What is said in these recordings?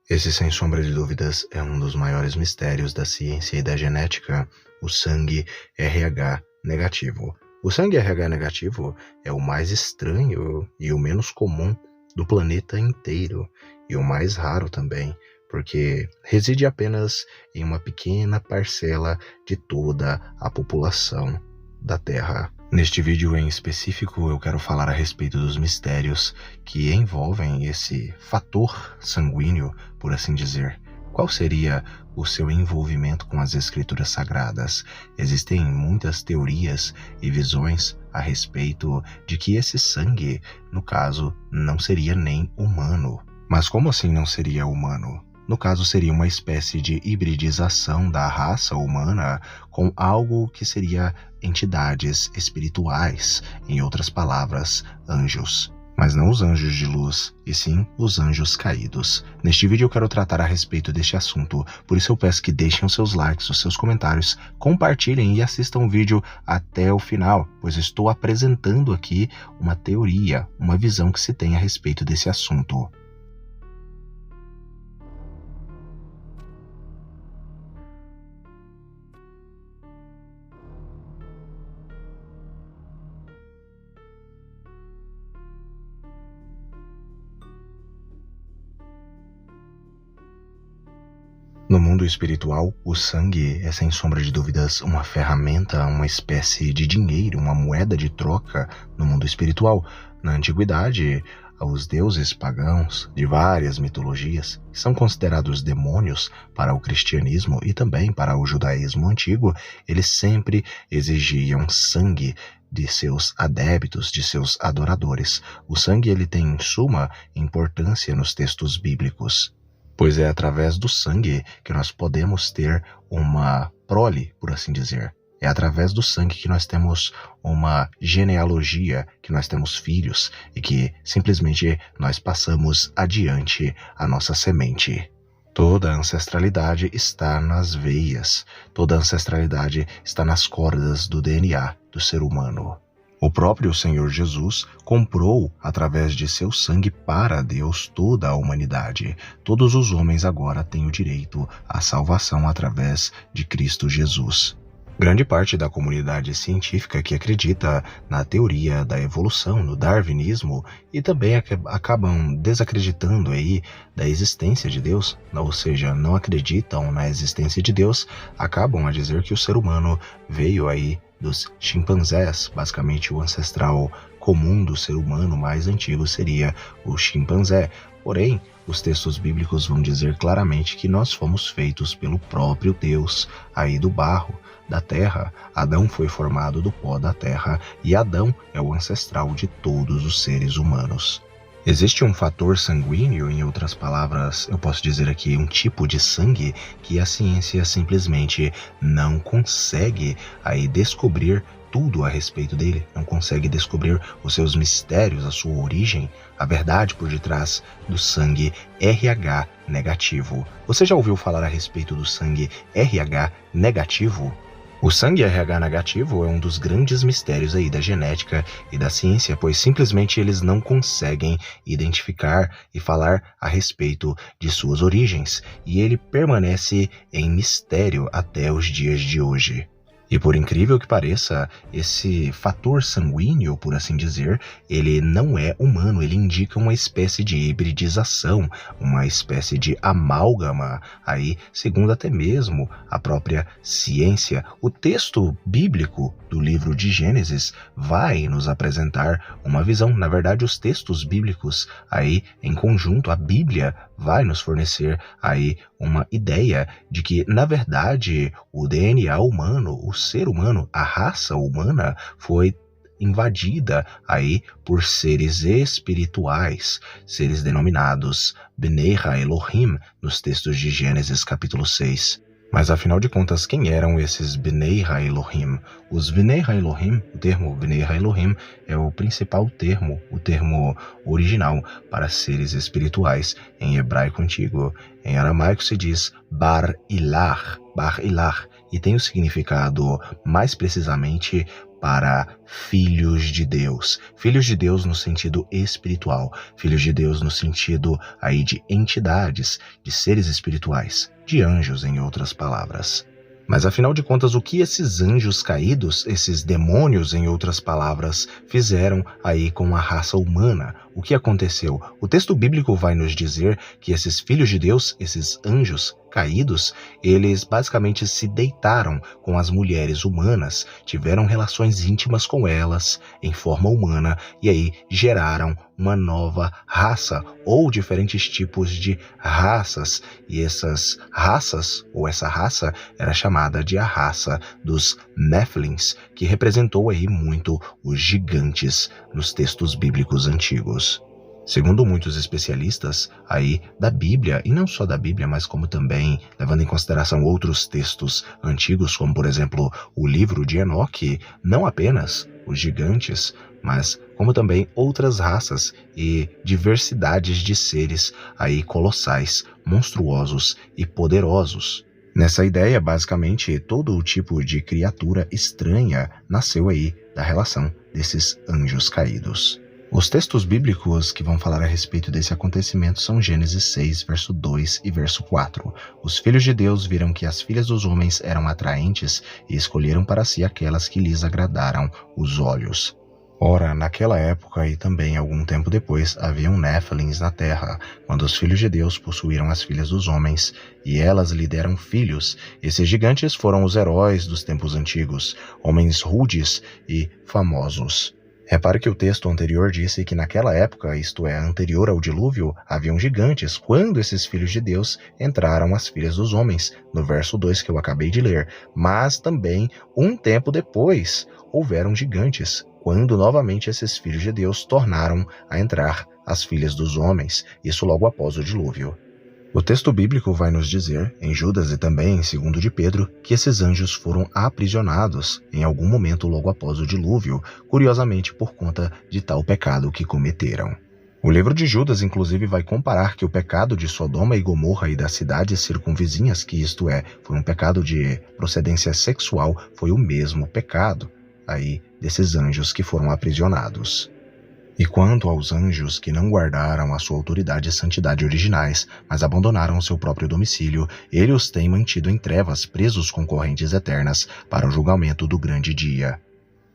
Esse, sem sombra de dúvidas, é um dos maiores mistérios da ciência e da genética, o sangue RH negativo. O sangue RH negativo é o mais estranho e o menos comum do planeta inteiro, e o mais raro também, porque reside apenas em uma pequena parcela de toda a população da Terra. Neste vídeo em específico, eu quero falar a respeito dos mistérios que envolvem esse fator sanguíneo, por assim dizer. Qual seria o seu envolvimento com as escrituras sagradas? Existem muitas teorias e visões a respeito de que esse sangue, no caso, não seria nem humano. Mas como assim não seria humano? No caso, seria uma espécie de hibridização da raça humana com algo que seria entidades espirituais, em outras palavras, anjos. Mas não os anjos de luz, e sim os anjos caídos. Neste vídeo eu quero tratar a respeito deste assunto, por isso eu peço que deixem os seus likes, os seus comentários, compartilhem e assistam o vídeo até o final, pois estou apresentando aqui uma teoria, uma visão que se tem a respeito desse assunto. No mundo espiritual, o sangue é sem sombra de dúvidas uma ferramenta, uma espécie de dinheiro, uma moeda de troca no mundo espiritual. Na antiguidade, os deuses pagãos de várias mitologias, que são considerados demônios para o cristianismo e também para o judaísmo antigo, eles sempre exigiam sangue de seus adeptos, de seus adoradores. O sangue ele tem suma importância nos textos bíblicos, pois é através do sangue que nós podemos ter uma prole, por assim dizer. É através do sangue que nós temos uma genealogia, que nós temos filhos e que simplesmente nós passamos adiante a nossa semente. Toda a ancestralidade está nas veias, toda a ancestralidade está nas cordas do DNA do ser humano. O próprio Senhor Jesus comprou, através de seu sangue para Deus, toda a humanidade. Todos os homens agora têm o direito à salvação através de Cristo Jesus. Grande parte da comunidade científica que acredita na teoria da evolução, no darwinismo, e também acabam desacreditando aí da existência de Deus, ou seja, não acreditam na existência de Deus, acabam a dizer que o ser humano veio aí dos chimpanzés. Basicamente, o ancestral comum do ser humano mais antigo seria o chimpanzé. Porém, os textos bíblicos vão dizer claramente que nós fomos feitos pelo próprio Deus, aí do barro, da terra. Adão foi formado do pó da terra e Adão é o ancestral de todos os seres humanos. Existe um fator sanguíneo, em outras palavras, eu posso dizer aqui, um tipo de sangue que a ciência simplesmente não consegue aí descobrir tudo a respeito dele, não consegue descobrir os seus mistérios, a sua origem, a verdade por detrás do sangue RH negativo. Você já ouviu falar a respeito do sangue RH negativo? O sangue RH negativo é um dos grandes mistérios aí da genética e da ciência, pois simplesmente eles não conseguem identificar e falar a respeito de suas origens, e ele permanece em mistério até os dias de hoje. E por incrível que pareça, esse fator sanguíneo, por assim dizer, ele não é humano, ele indica uma espécie de hibridização, uma espécie de amálgama, aí, segundo até mesmo a própria ciência. O texto bíblico do livro de Gênesis vai nos apresentar uma visão. Na verdade, os textos bíblicos aí em conjunto, a Bíblia vai nos fornecer aí uma ideia de que, na verdade, o DNA humano, o ser humano, a raça humana foi invadida aí por seres espirituais, seres denominados Bnei Elohim, nos textos de Gênesis capítulo 6. Mas afinal de contas, quem eram esses Bnei Elohim? Os Bnei Elohim, o termo Bnei Elohim é o principal termo, o termo original para seres espirituais em hebraico antigo. Em aramaico se diz Bar Ilah, e tem o significado mais precisamente para filhos de Deus. Filhos de Deus no sentido espiritual, filhos de Deus no sentido aí de entidades, de seres espirituais, de anjos, em outras palavras. Mas afinal de contas, o que esses anjos caídos, esses demônios, em outras palavras, fizeram aí com a raça humana? O que aconteceu? O texto bíblico vai nos dizer que esses filhos de Deus, esses anjos caídos, eles basicamente se deitaram com as mulheres humanas, tiveram relações íntimas com elas em forma humana e aí geraram uma nova raça ou diferentes tipos de raças. E essas raças, ou essa raça, era chamada de a raça dos Néfilins, que representou aí muito os gigantes nos textos bíblicos antigos. Segundo muitos especialistas aí da Bíblia, e não só da Bíblia, mas como também levando em consideração outros textos antigos, como por exemplo o livro de Enoque, não apenas os gigantes, mas como também outras raças e diversidades de seres aí colossais, monstruosos e poderosos. Nessa ideia, basicamente, todo o tipo de criatura estranha nasceu aí da relação desses anjos caídos. Os textos bíblicos que vão falar a respeito desse acontecimento são Gênesis 6, verso 2 e verso 4. Os filhos de Deus viram que as filhas dos homens eram atraentes e escolheram para si aquelas que lhes agradaram os olhos. Ora, naquela época e também algum tempo depois, haviam Néfilins na terra, quando os filhos de Deus possuíram as filhas dos homens, e elas lhe deram filhos. Esses gigantes foram os heróis dos tempos antigos, homens rudes e famosos. Repare que o texto anterior disse que naquela época, isto é, anterior ao dilúvio, haviam gigantes, quando esses filhos de Deus entraram as filhas dos homens, no verso 2 que eu acabei de ler. Mas também, um tempo depois, houveram gigantes, quando novamente esses filhos de Deus tornaram a entrar as filhas dos homens, isso logo após o dilúvio. O texto bíblico vai nos dizer, em Judas e também em 2 de Pedro, que esses anjos foram aprisionados em algum momento logo após o dilúvio, curiosamente por conta de tal pecado que cometeram. O livro de Judas, inclusive, vai comparar que o pecado de Sodoma e Gomorra e das cidades circunvizinhas, que isto é, foi um pecado de procedência sexual, foi o mesmo pecado aí desses anjos que foram aprisionados. E quanto aos anjos que não guardaram a sua autoridade e santidade originais, mas abandonaram o seu próprio domicílio, ele os tem mantido em trevas, presos com correntes eternas, para o julgamento do grande dia.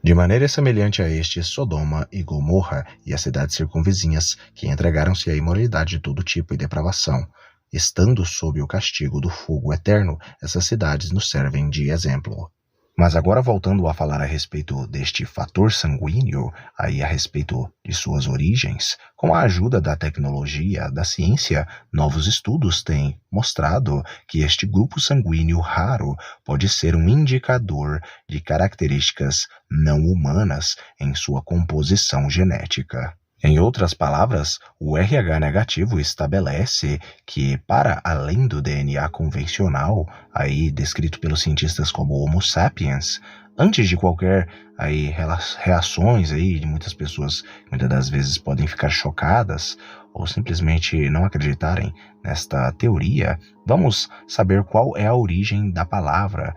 De maneira semelhante a estes, Sodoma e Gomorra e as cidades circunvizinhas, que entregaram-se à imoralidade de todo tipo e depravação, estando sob o castigo do fogo eterno, essas cidades nos servem de exemplo. Mas agora voltando a falar a respeito deste fator sanguíneo, aí a respeito de suas origens, com a ajuda da tecnologia, da ciência, novos estudos têm mostrado que este grupo sanguíneo raro pode ser um indicador de características não humanas em sua composição genética. Em outras palavras, o RH negativo estabelece que, para além do DNA convencional, aí descrito pelos cientistas como Homo sapiens, antes de qualquer reações de muitas pessoas, muitas das vezes podem ficar chocadas ou simplesmente não acreditarem nesta teoria, vamos saber qual é a origem da palavra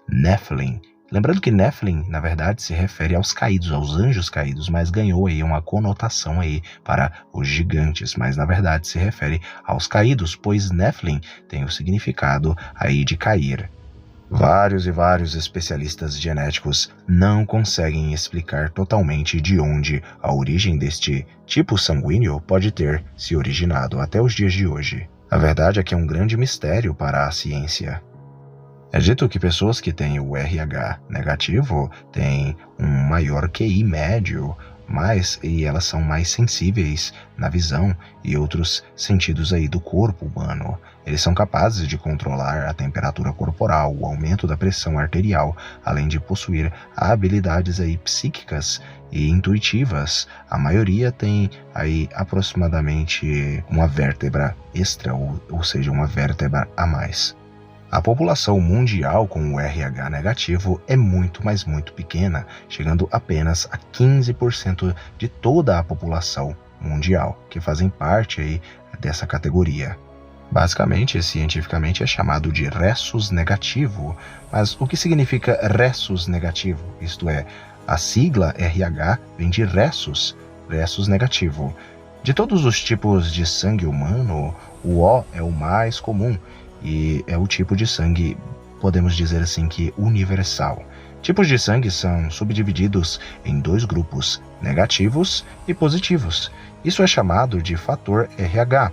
Nephilim. Lembrando que Nephilim, na verdade, se refere aos caídos, aos anjos caídos, mas ganhou uma conotação para os gigantes, mas na verdade se refere aos caídos, pois Nephilim tem o significado de cair. Vários e vários especialistas genéticos não conseguem explicar totalmente de onde a origem deste tipo sanguíneo pode ter se originado até os dias de hoje. A verdade é que é um grande mistério para a ciência. É dito que pessoas que têm o RH negativo têm um maior QI médio, e elas são mais sensíveis na visão e outros sentidos do corpo humano. Eles são capazes de controlar a temperatura corporal, o aumento da pressão arterial, além de possuir habilidades psíquicas e intuitivas. A maioria tem aproximadamente uma vértebra extra, ou seja, uma vértebra a mais. A população mundial com o RH negativo é muito, mas muito pequena, chegando apenas a 15% de toda a população mundial, que fazem parte dessa categoria. Basicamente, cientificamente é chamado de rhesus negativo. Mas o que significa rhesus negativo? Isto é, a sigla RH vem de rhesus negativo. De todos os tipos de sangue humano, o O é o mais comum e é o tipo de sangue, podemos dizer assim, que universal. Tipos de sangue são subdivididos em 2 grupos, negativos e positivos. Isso é chamado de fator RH.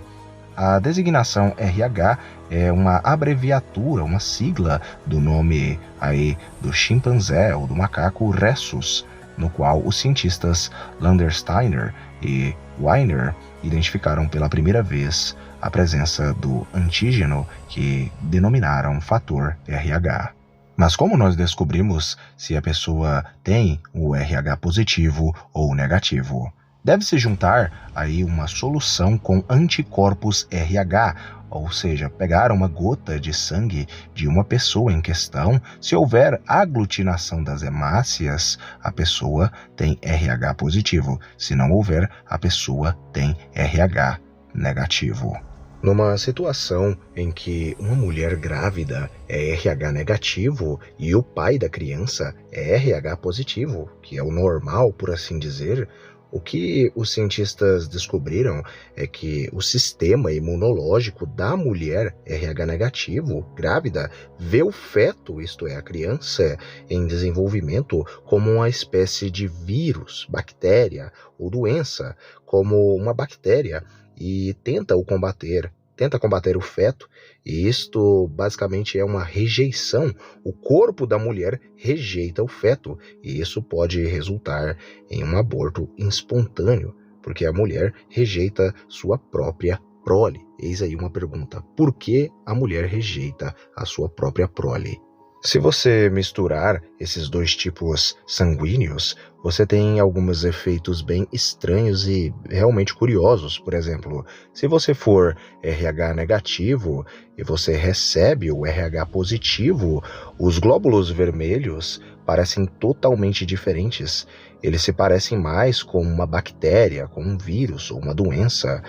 A designação RH é uma abreviatura, uma sigla do nome aí do chimpanzé ou do macaco Rhesus, no qual os cientistas Landersteiner e Weiner identificaram pela primeira vez a presença do antígeno que denominaram fator RH. Mas como nós descobrimos se a pessoa tem o RH positivo ou negativo? Deve-se juntar aí uma solução com anticorpos RH, ou seja, pegar uma gota de sangue de uma pessoa em questão. Se houver aglutinação das hemácias, a pessoa tem RH positivo. Se não houver, a pessoa tem RH negativo. Numa situação em que uma mulher grávida é RH negativo e o pai da criança é RH positivo, que é o normal, por assim dizer, o que os cientistas descobriram é que o sistema imunológico da mulher RH negativo, grávida, vê o feto, isto é, a criança em desenvolvimento, como uma espécie de vírus, bactéria ou doença, como uma bactéria, e tenta combater o feto, e isto basicamente é uma rejeição. O corpo da mulher rejeita o feto, e isso pode resultar em um aborto espontâneo, porque a mulher rejeita sua própria prole. Eis aí uma pergunta: por que a mulher rejeita a sua própria prole? Se você misturar esses 2 tipos sanguíneos, você tem alguns efeitos bem estranhos e realmente curiosos. Por exemplo, se você for RH negativo e você recebe o RH positivo, os glóbulos vermelhos parecem totalmente diferentes. Eles se parecem mais com uma bactéria, com um vírus ou uma doença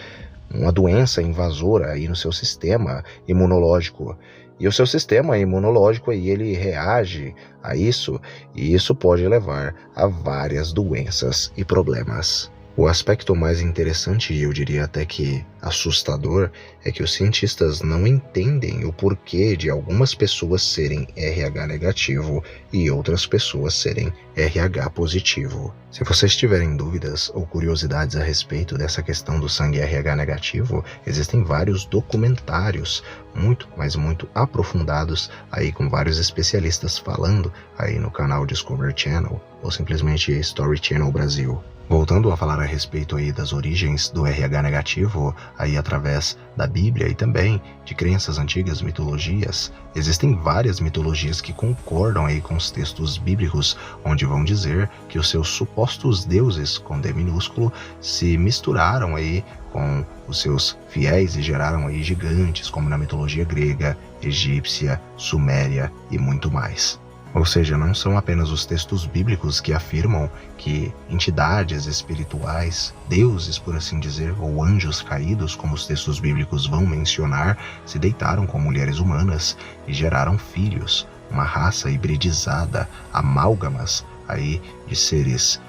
invasora aí no seu sistema imunológico. E o seu sistema imunológico aí, ele reage a isso, e isso pode levar a várias doenças e problemas. O aspecto mais interessante, e eu diria até que assustador, é que os cientistas não entendem o porquê de algumas pessoas serem RH negativo e outras pessoas serem RH positivo. Se vocês tiverem dúvidas ou curiosidades a respeito dessa questão do sangue RH negativo, existem vários documentários muito, mas muito aprofundados aí com vários especialistas falando aí no canal Discovery Channel ou simplesmente Story Channel Brasil. Voltando a falar a respeito aí das origens do RH negativo, aí através da Bíblia e também de crenças antigas, mitologias, existem várias mitologias que concordam aí com os textos bíblicos, onde vão dizer que os seus supostos deuses, com D minúsculo, se misturaram aí com os seus fiéis e geraram aí gigantes, como na mitologia grega, egípcia, suméria e muito mais. Ou seja, não são apenas os textos bíblicos que afirmam que entidades espirituais, deuses por assim dizer, ou anjos caídos, como os textos bíblicos vão mencionar, se deitaram com mulheres humanas e geraram filhos, uma raça hibridizada, amálgamas aí de seres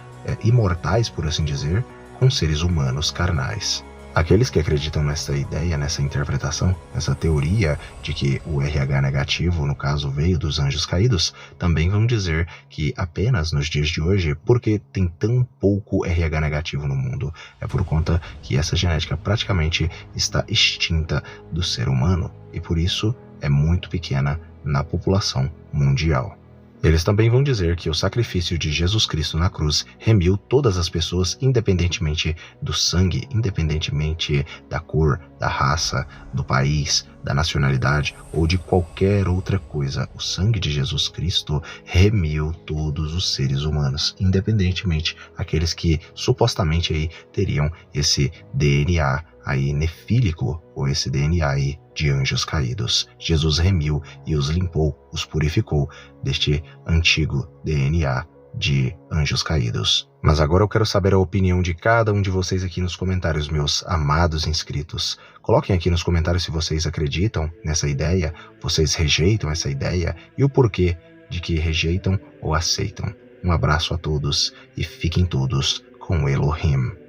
imortais por assim dizer, com seres humanos carnais. Aqueles que acreditam nessa ideia, nessa interpretação, nessa teoria de que o RH negativo, no caso, veio dos anjos caídos, também vão dizer que apenas nos dias de hoje, porque tem tão pouco RH negativo no mundo, é por conta que essa genética praticamente está extinta do ser humano e por isso é muito pequena na população mundial. Eles também vão dizer que o sacrifício de Jesus Cristo na cruz remiu todas as pessoas, independentemente do sangue, independentemente da cor, da raça, do país, da nacionalidade ou de qualquer outra coisa. O sangue de Jesus Cristo remiu todos os seres humanos, independentemente aqueles que supostamente aí teriam esse DNA aí nefílico ou esse DNA aí de anjos caídos. Jesus remiu e os limpou, os purificou deste antigo DNA de anjos caídos. Mas agora eu quero saber a opinião de cada um de vocês aqui nos comentários, meus amados inscritos. Coloquem aqui nos comentários se vocês acreditam nessa ideia, vocês rejeitam essa ideia e o porquê de que rejeitam ou aceitam. Um abraço a todos e fiquem todos com Elohim.